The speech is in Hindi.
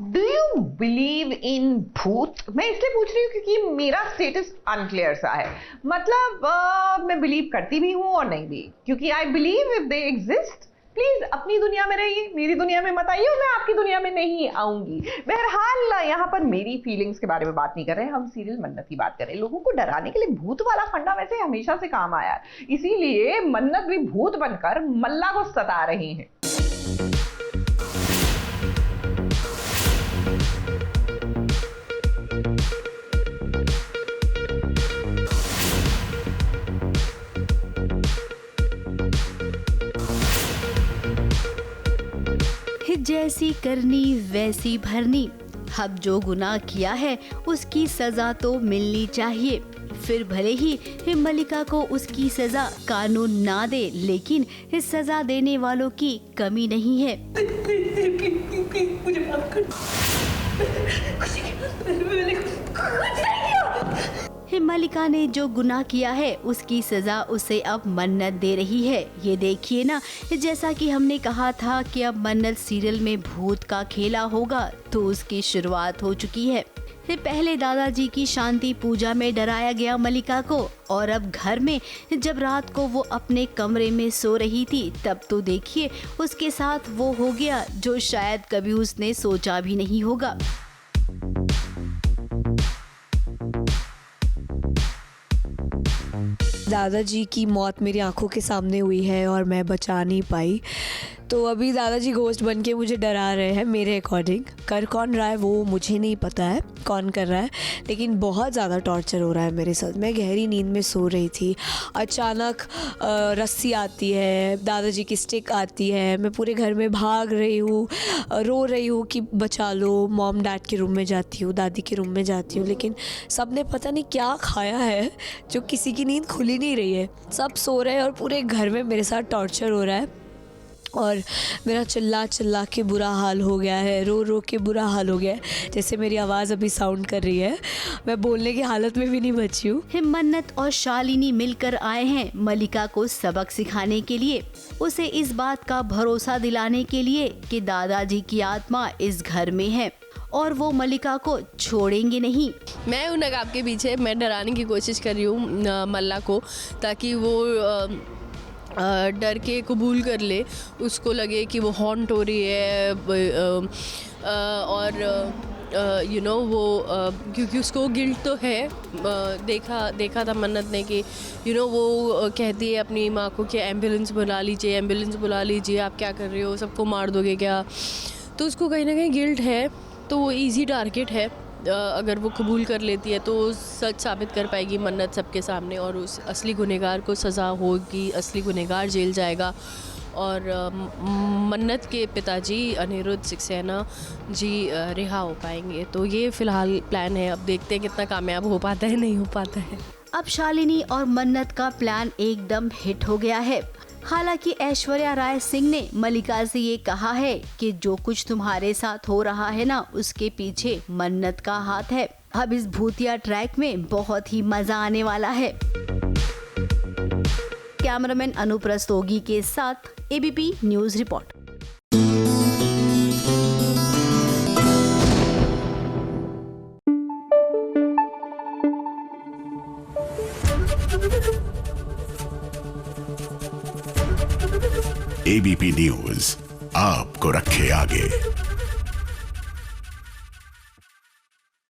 डू यू बिलीव इन भूत? मैं इसलिए पूछ रही हूँ क्योंकि मेरा स्टेटस अनक्लियर सा है। मतलब मैं बिलीव करती भी हूँ और नहीं भी, क्योंकि I believe if they exist. Please अपनी दुनिया में रहिए, मेरी दुनिया में मत आइए और मैं आपकी दुनिया में नहीं आऊंगी। बहरहाल यहाँ पर मेरी फीलिंग्स के बारे में बात नहीं कर रहे हैं, हम सीरियल मन्नत की बात कर रहे हैं। लोगों को डराने के लिए भूत वाला फंडा वैसे हमेशा से काम आया है, इसीलिए मन्नत भी भूत बनकर मल्ला को सता रही है। जैसी करनी वैसी भरनी। अब जो गुनाह किया है उसकी सजा तो मिलनी चाहिए। फिर भले ही मल्लिका को उसकी सजा कानून ना दे, लेकिन इस सजा देने वालों की कमी नहीं है। मुझे माफ कर। मल्लिका ने जो गुनाह किया है उसकी सजा उसे अब मन्नत दे रही है। ये देखिए ना, जैसा कि हमने कहा था कि अब मन्नत सीरियल में भूत का खेला होगा, तो उसकी शुरुआत हो चुकी है। पहले दादाजी की शांति पूजा में डराया गया मल्लिका को, और अब घर में जब रात को वो अपने कमरे में सो रही थी, तब तो देखिए उसके साथ वो हो गया जो शायद कभी उसने सोचा भी नहीं होगा। दादाजी की मौत मेरी आंखों के सामने हुई है और मैं बचा नहीं पाई, तो अभी दादाजी घोस्ट बन के मुझे डरा रहे हैं। मेरे अकॉर्डिंग कर कौन रहा है वो मुझे नहीं पता है कौन कर रहा है, लेकिन बहुत ज़्यादा टॉर्चर हो रहा है मेरे साथ। मैं गहरी नींद में सो रही थी, अचानक रस्सी आती है, दादाजी की स्टिक आती है, मैं पूरे घर में भाग रही हूँ, रो रही हूँ कि बचा लो। मॉम डैड के रूम में जाती हूँ, दादी के रूम में जाती हूँ, लेकिन सब ने पता नहीं क्या खाया है जो किसी की नींद खुली नहीं रही है। सब सो रहे हैं और पूरे घर में मेरे साथ टॉर्चर हो रहा है, और मेरा चिल्ला चिल्ला के बुरा हाल हो गया है, रो रो के बुरा हाल हो गया है। जैसे मेरी आवाज़ अभी साउंड कर रही है, मैं बोलने की हालत में भी नहीं बची हूँ। मन्नत और शालिनी मिलकर आए हैं मल्लिका को सबक सिखाने के लिए, उसे इस बात का भरोसा दिलाने के लिए कि दादाजी की आत्मा इस घर में है और वो मल्लिका को छोड़ेंगे नहीं। मैं उन नकाब के पीछे मैं डराने की कोशिश कर रही हूँ मल्ला को, ताकि वो डर के कबूल कर ले, उसको लगे कि वो हॉन्ट हो रही है, और वो क्योंकि उसको गिल्ट तो है। देखा था मन्नत ने कि वो कहती है अपनी माँ को कि एम्बुलेंस बुला लीजिए, आप क्या कर रहे हो, सबको मार दोगे क्या? तो उसको कहीं ना कहीं गिल्ट है, तो वो ईजी टारगेट है। अगर वो कबूल कर लेती है तो सच साबित कर पाएगी मन्नत सबके सामने, और उस असली गुनहगार को सज़ा होगी, असली गुनहगार जेल जाएगा, और मन्नत के पिताजी अनिरुद्ध सक्सेना जी रिहा हो पाएंगे। तो ये फ़िलहाल प्लान है, अब देखते हैं कितना कामयाब हो पाता है, नहीं हो पाता है। अब शालिनी और मन्नत का प्लान एकदम हिट हो गया है। हालांकि ऐश्वर्या राय सिंह ने मल्लिका से ये कहा है कि जो कुछ तुम्हारे साथ हो रहा है ना, उसके पीछे मन्नत का हाथ है। अब इस भूतिया ट्रैक में बहुत ही मजा आने वाला है। कैमरामैन अनूप रस्तोगी के साथ ABP news report. ABP news आपको रखे आगे।